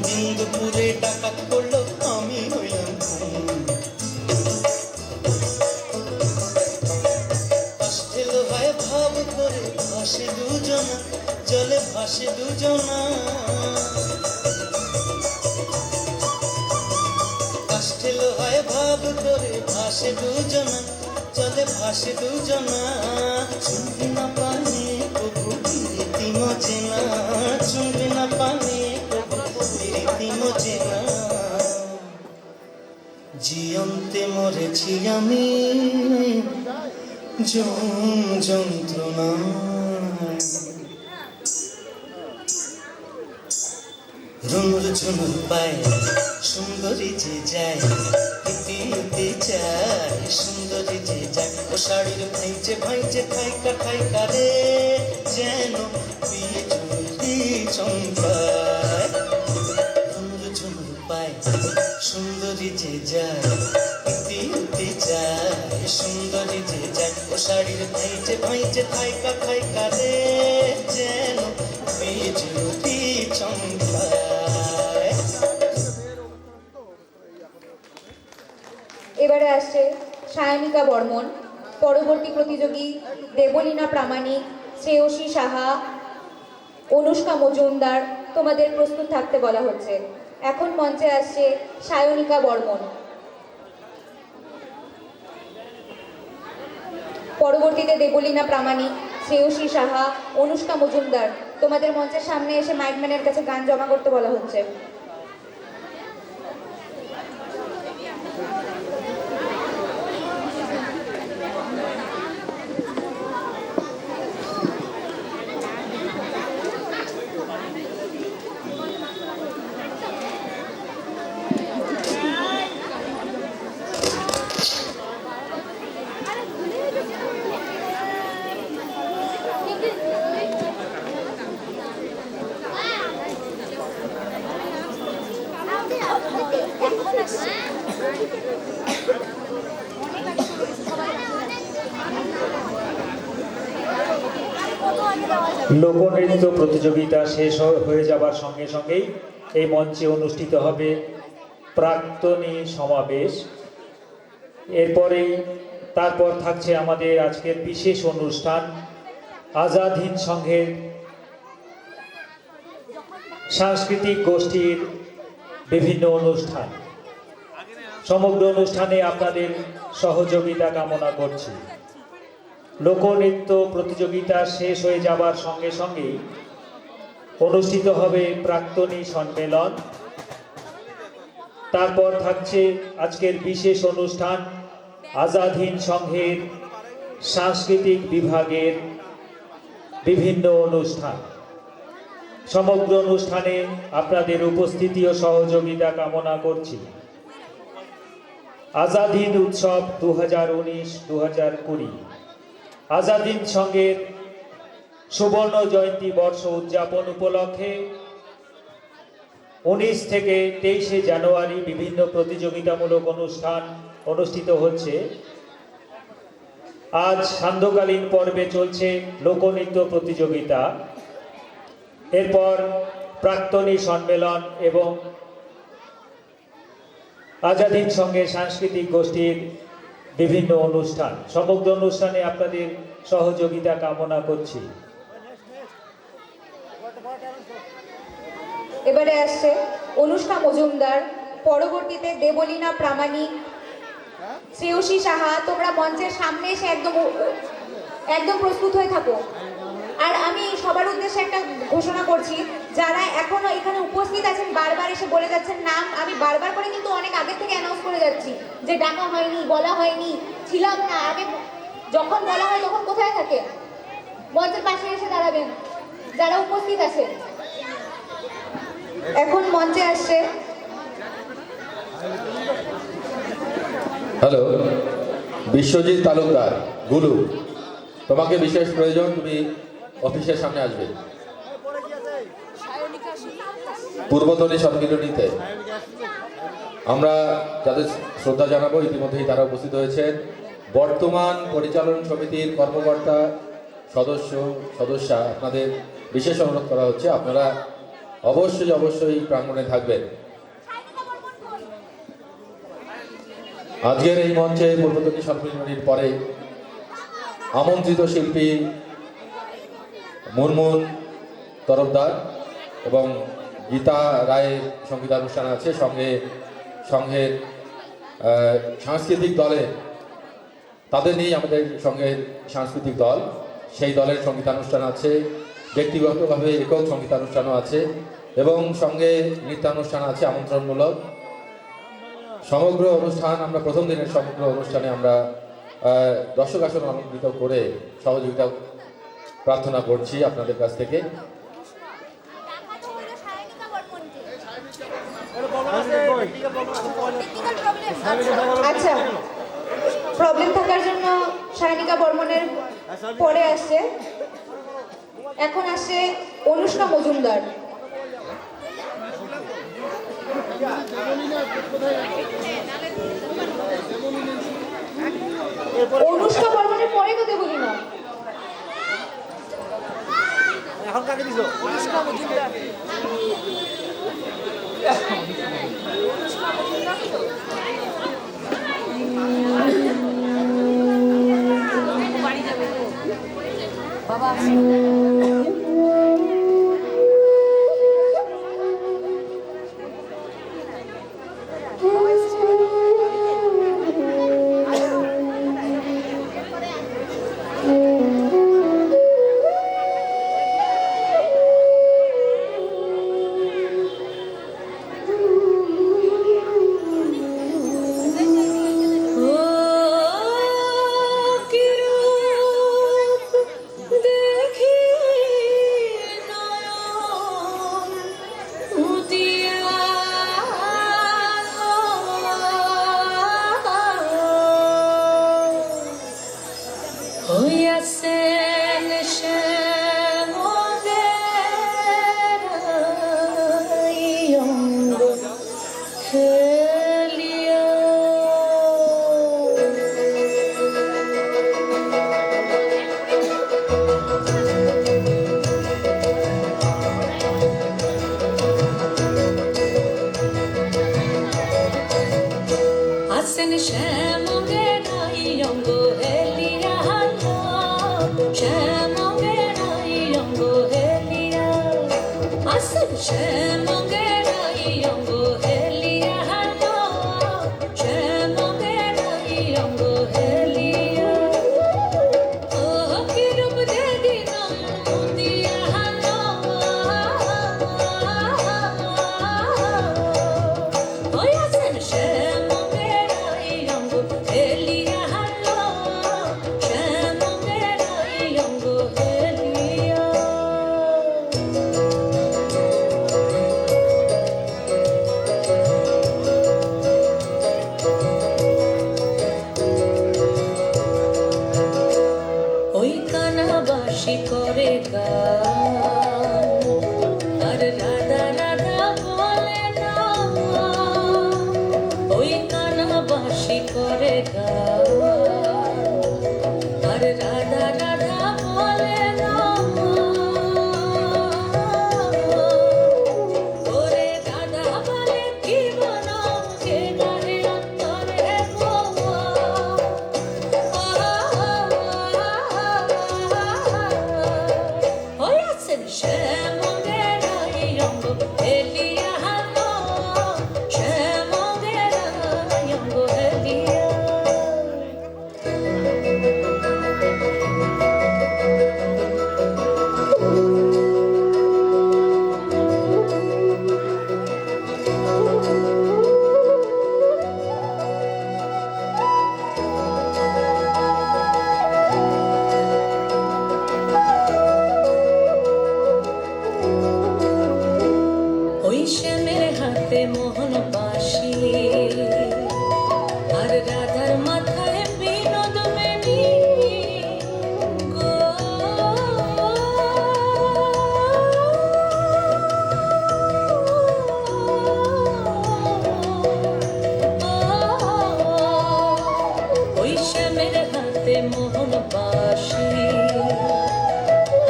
দিন দুপুরে ডাকাত করলো আমি হইলাম খুন। ঠেলো হয় ভাব করে ভাসে দুজনা, জলে ভাসে দুজনা। ঠেলো হয় ভাব করে ভাসে দুজনা, জলে ভাসে দুজনা। চুম্বি না পানি কবু প্রীতি মজে না, চুম্বি না পানি কবু প্রীতি মজে না। জিয়ন্তে মরেছি আমি যন্ত্রণা। রুমুর ঝুমুর পায় সুন্দরী যে যায়, ইতি চায় সুন্দরী যে যায়। ও শাড়ির ভাইজে ভাইজে থাইকা থাইকা রে, যেন বিজুলি চমকায়। রুমুর ঝুমুর পায় সুন্দরী যে যায়, ইতি চায় সুন্দরী যে যায়। ও শাড়ির ভাইজে ভাইজে থাইকা থাইকা রে, যেন বিজুলি চমকায়। এবারে আসছে সায়নিকা বর্মন, পরবর্তী প্রতিযোগী দেবলীনা প্রামাণিক, শ্রেয়সী সাহা, অনুষ্কা মজুমদার। তোমাদের প্রস্তুত থাকতে বলা হচ্ছে। এখন মঞ্চে আসছে সায়নিকা বর্মন। পরবর্তীতে দেবলীনা প্রামাণিক, শ্রেয়সী সাহা, অনুষ্কা মজুমদার। তোমাদের মঞ্চের সামনে এসে মাইকম্যানের কাছে গান জমা করতে বলা হচ্ছে। লোকনৃত্য প্রতিযোগিতা শেষ হয়ে যাবার সঙ্গে সঙ্গেই এই মঞ্চে অনুষ্ঠিত হবে প্রাক্তনী সমাবেশ। তারপর থাকছে আমাদের আজকের বিশেষ অনুষ্ঠান, আজাদ হিন্দ সংঘের সাংস্কৃতিক গোষ্ঠীর বিভিন্ন অনুষ্ঠান। সমগ্র অনুষ্ঠানে আপনাদের সহযোগিতা কামনা করছি। লোকনৃত্য প্রতিযোগিতা শেষ হয়ে যাবার সঙ্গে সঙ্গেই অনুষ্ঠিত হবে প্রাক্তনী সম্মেলন। তারপর থাকছে আজকের বিশেষ অনুষ্ঠান, আজাদ হিন্দ সংঘের সাংস্কৃতিক বিভাগের বিভিন্ন অনুষ্ঠান। সমগ্র অনুষ্ঠানে আপনাদের উপস্থিতি ও সহযোগিতা কামনা করছি। আজাদ হিন্দ উৎসব 2019-2020 আজাদ হিন্দ সংঘের সুবর্ণ জয়ন্তী বর্ষ উদযাপন উপলক্ষে 19 থেকে 23 জানুয়ারি বিভিন্ন প্রতিযোগিতামূলক অনুষ্ঠান অনুষ্ঠিত হচ্ছে। আজ সান্ধ্যকালীন পর্বে চলছে লোকনৃত্য প্রতিযোগিতা, এরপর প্রাক্তনী সম্মেলন এবং আজাদ হিন্দ সংঘের সাংস্কৃতিক গোষ্ঠীর বিভিন্ন অনুষ্ঠান। সমগ্র অনুষ্ঠানে আপনাদের সহযোগিতা কামনা করছি। এবারে আসছে অনুষ্কা মজুমদার, পরবর্তীতে দেবলীনা প্রামাণিক, শ্রেয়সী সাহা। তোমরা মঞ্চের সামনে এসে একদম প্রস্তুত হয়ে থাকো। আর আমি সবার উদ্দেশ্যে একটা ঘোষণা করছি, যারা এখনো এখানে উপস্থিত আছেন বারবার এসে বলে যাচ্ছেন নাম, আমি বারবার করে কিন্তু অনেক আগে থেকে অ্যানাউন্স করে যাচ্ছি যে ডাকা হয়নি, বলা হয়নি, ছিলাম না। আগে যখন বলা হয় তখন কোথায় থাকে? মঞ্চের পাশে এসে দাঁড়াবেন যারা উপস্থিত আছেন। এখন মঞ্চে আসছে হ্যালো, বিশ্বজিৎ তালুকদার গুরু, তোমাকে বিশেষ প্রয়োজন, তুমি অফিসের সামনে আসবে পূর্বতনী সম্মিলনীতে। আমরা যাদের শ্রদ্ধা জানাবো ইতিমধ্যেই তারা উপস্থিত হয়েছেন। বর্তমান পরিচালন সমিতির কর্মকর্তা সদস্যা আপনাদের বিশেষ অনুরোধ করা হচ্ছে আপনারা অবশ্যই অবশ্যই প্রাঙ্গণে থাকবেন। আজকের এই মঞ্চে পূর্বতনী সম্মিলনীর পরে আমন্ত্রিত শিল্পী মুনমুন তরফদার এবং গীতা রায়ের সঙ্গীতানুষ্ঠান আছে, সঙ্গে সংঘের সাংস্কৃতিক দলে তাদের নিয়েই আমাদের সঙ্গের সাংস্কৃতিক দল, সেই দলের সঙ্গীতানুষ্ঠান আছে, ব্যক্তিগতভাবে একক সঙ্গীতানুষ্ঠানও আছে এবং সঙ্গে নৃত্যানুষ্ঠান আছে আমন্ত্রণমূলক। সমগ্র অনুষ্ঠান আমরা প্রথম দিনের সমগ্র অনুষ্ঠানে আমরা দর্শক আসন অলঙ্কৃত করে সহযোগিতা প্রার্থনা করছি আপনাদের কাছ থেকে। আচ্ছা, প্রবলেম থাকার জন্য সায়নিকা বর্মনের পরে আসছে, এখন আসছে অনুষ্কা মজুমদার। অনুষ্কা বর্মনের পরে কথা বলি না, এখন কাকে দিছো? অনুষ্কা মজুমদার। বাবা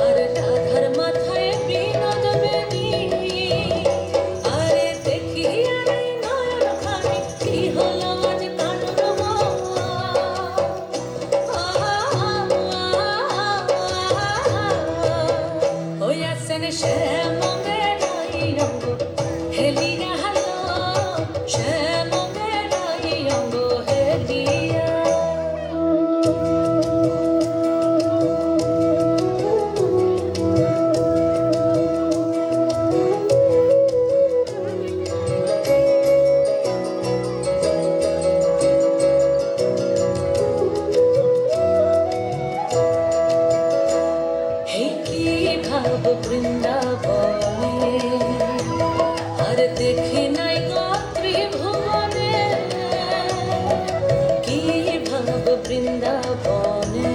আর রাধার মাথায় বিনোদ বেনি হেলিয়া হালো শ্যামঙ্গের এই অঙ্গ হেলিয়া হে কি ভাব বৃন্দাবনে আর দেখি নাই গো ত্রিভুবনে কি ভাব বৃন্দাবনে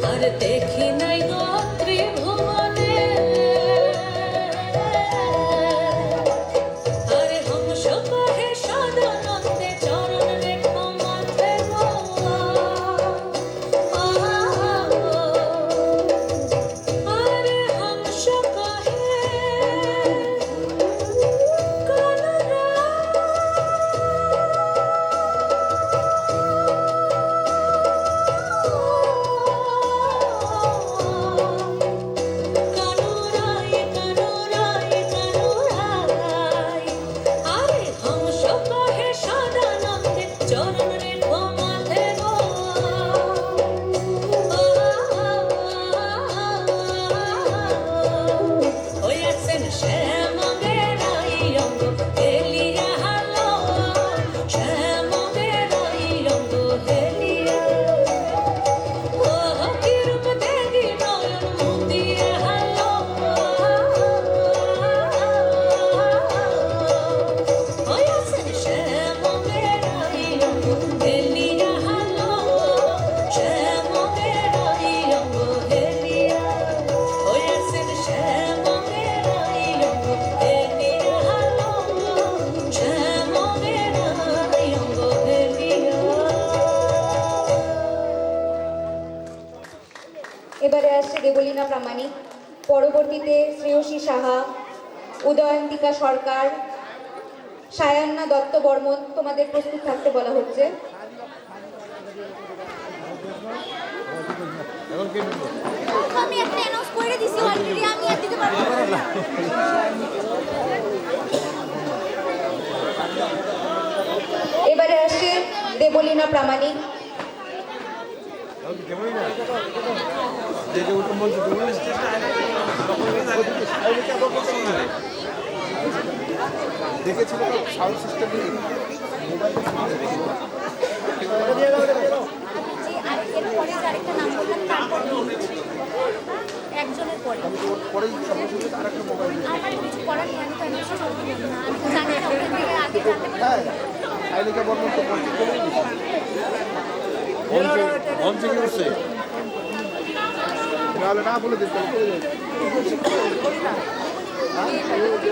আর দেখি নাই গো ত্রিভুবনে আরে হংস কহে সদানন্দে চরণ রেখো মাথে গো আরে হংস কহে কানুরাই কানুরাই কানুরাই আরে হংস কহে সদানন্দে চরণ রেখো মাথে গো হইয়াছেন শ্যামঙ্গের এই অঙ্গ হেলিয়া হালো শ্যামঙ্গের এই অঙ্গ হেলিয়া কি রূপ দেখি নয়ন মুদিয়া হালো হইয়াছেন শ্যামঙ্গের এই অঙ্গ হেলিয়া হালো শ্যামঙ্গের এই অঙ্গ হেলিয়া হইয়াছেন শ্যামঙ্গের এই অঙ্গ হেলিয়া হালো শ্যামঙ্গের এই অঙ্গ হেলিয়া এবারে আসছে দেবলীনা প্রামাণিক, পরবর্তীতে শ্রেয়সী সাহা, উদয়ন্তিকা সরকার, সায়ান্না দত্ত বর্মন। তোমাদের প্রস্তুত থাকতে বলা হচ্ছে। আমি একটা অ্যানাউন্স করে দিছি অলরেডি, আমি আর দিতে পারবো না। এবারে আসছে দেবলীনা প্রামাণিক। দেখেছিল তো সাউন্ড সিস্টেম যে আর এর পরে যে আরেকটা নাম বললাম তারপর একজনের পরে পরেই সঙ্গে সঙ্গে আর একটা মোবাইল আমার কিছু করার নেই, আমি তো অ্যানাউন্স করতে পারবো না। আমি তো জানি না ওখান থেকে আগে জানতে পারবো। হ্যাঁ আইলিকা বর্মন তো মঞ্চে চলেই গেছে মঞ্চে কি উঠছে নাহলে না বলে দিন তাহলে চলে যাবে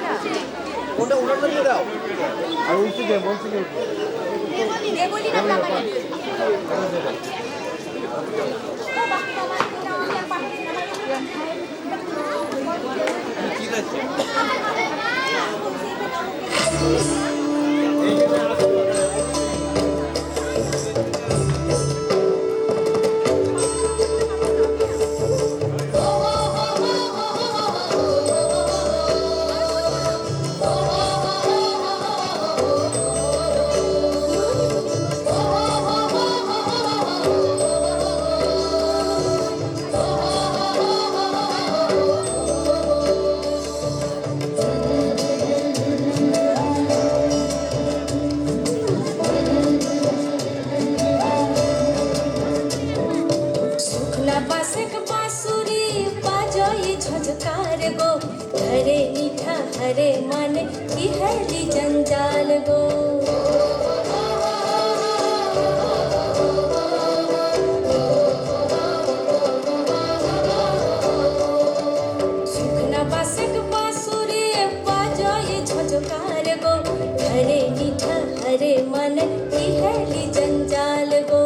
ওটা ওনার দিয়ে দাও আর উঠতে যায় মঞ্চে গিয়ে উঠবে দেবলীনা প্রামাণিক। हरे मीठा हरे मन की हरी जंजाल गो सुखना बासक बासुरी बाजाए झझकार गो हरे मीठा हरे मन की हरी जंजाल गो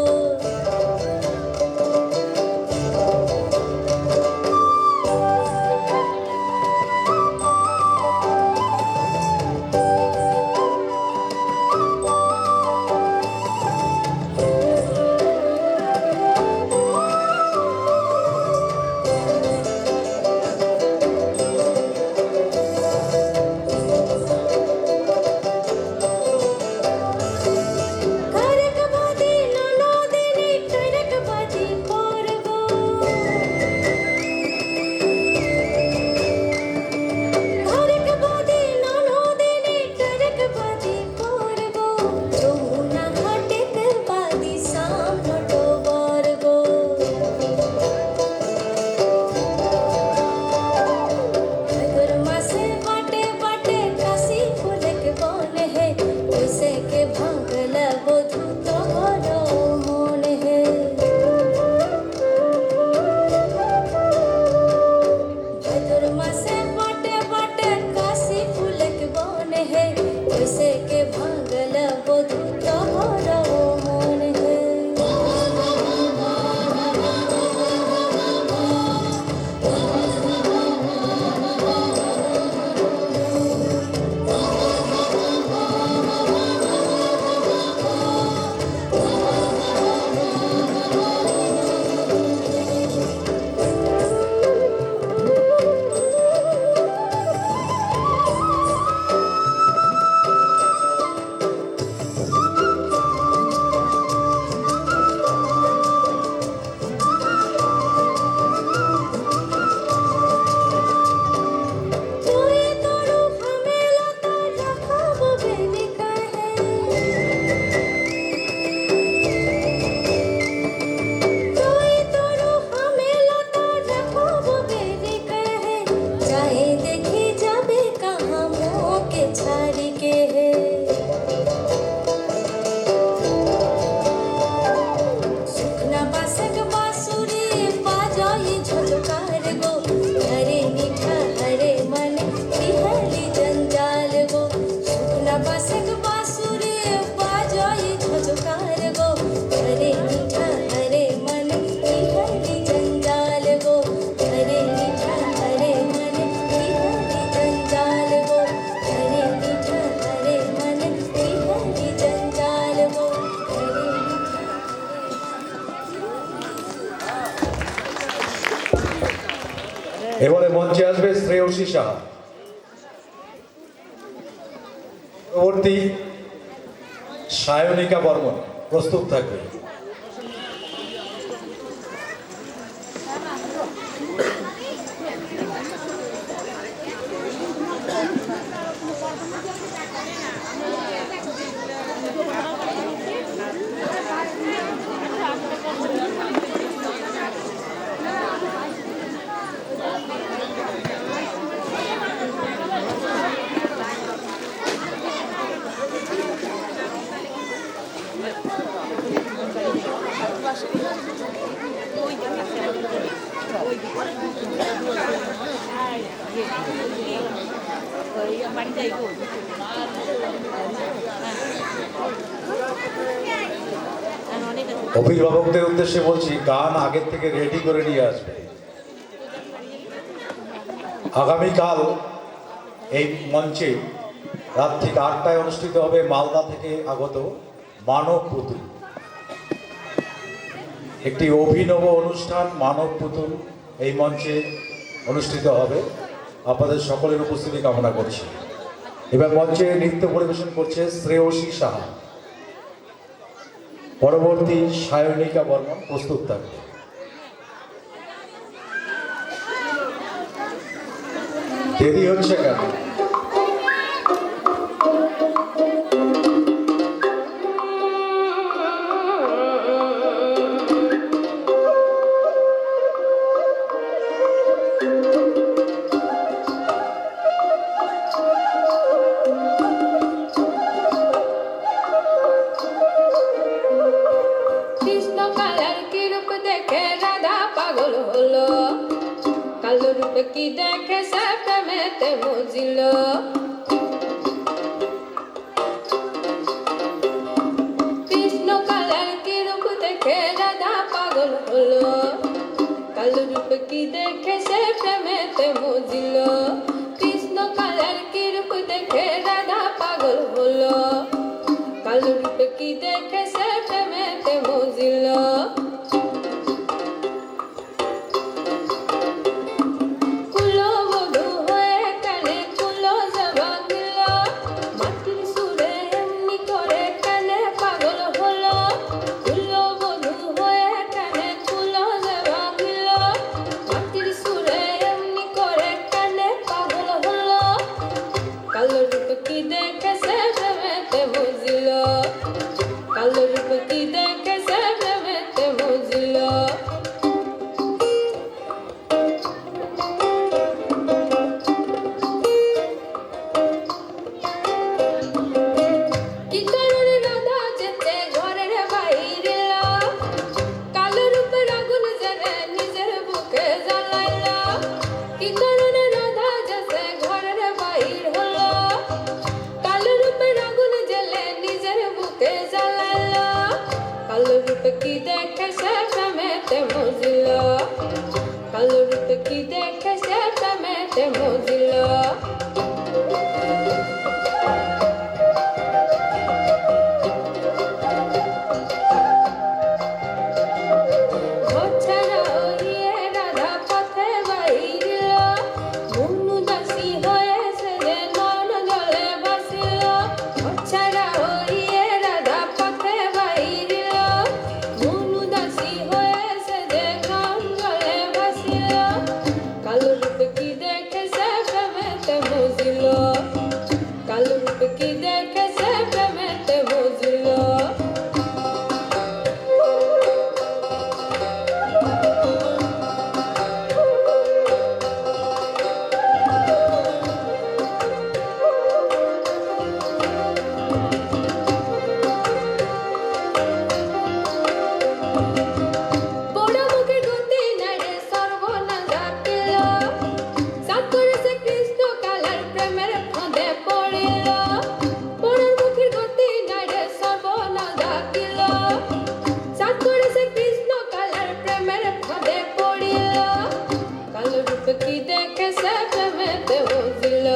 कैसे के भागल बधू तोहरा मन है এবারে মঞ্চে আসবে শ্রেয়সী সাহা। পরবর্তী সায়নিকা বর্মন প্রস্তুত থাকবে। অভিভাবকদের উদ্দেশ্যে বলছি, গান আগের থেকে রেডি করে নিয়ে আসবে। আগামীকাল এই মঞ্চে রাত ঠিক 8টায় অনুষ্ঠিত হবে মালদা থেকে আগত মানব পুতুল, একটি অভিনব অনুষ্ঠান। মানব পুতুল এই মঞ্চে অনুষ্ঠিত হবে, আপনাদের সকলের উপস্থিতি কামনা করছি। এবার মঞ্চে নৃত্য পরিবেশন করছে শ্রেয়সী সাহা। পরবর্তী সায়নিকা বর্মন প্রস্তুত থাকবে। দেরি হচ্ছে কেন? কি দেখে সে প্রেমেতে বুঝিল কৃষ্ণ কালার কি রূপ দেখে রাধা পাগল হলো কালো রূপ কি দেখে সে প্রেমেতে বুঝিল কৃষ্ণ কালার কি রূপ দেখে রাধা পাগল হলো কালো রূপ কি দেখে সে প্রেমেতে বুঝিল কালো রূপ কি দেখেছে প্রেমেতে বুঝল বড় মুখের গতি নাইরে সর্বনাশ ডাকিল সাত করেছে কৃষ্ণ কালার প্রেমের ফাঁদে পড়িল বড় মুখের গতি নাইরে সর্বনাশ ডাকিল সাত করেছে কৃষ্ণ কালার প্রেমের ফাঁদে পড়িল কালো রূপ কি দেখেছে প্রেমেতে বুঝিল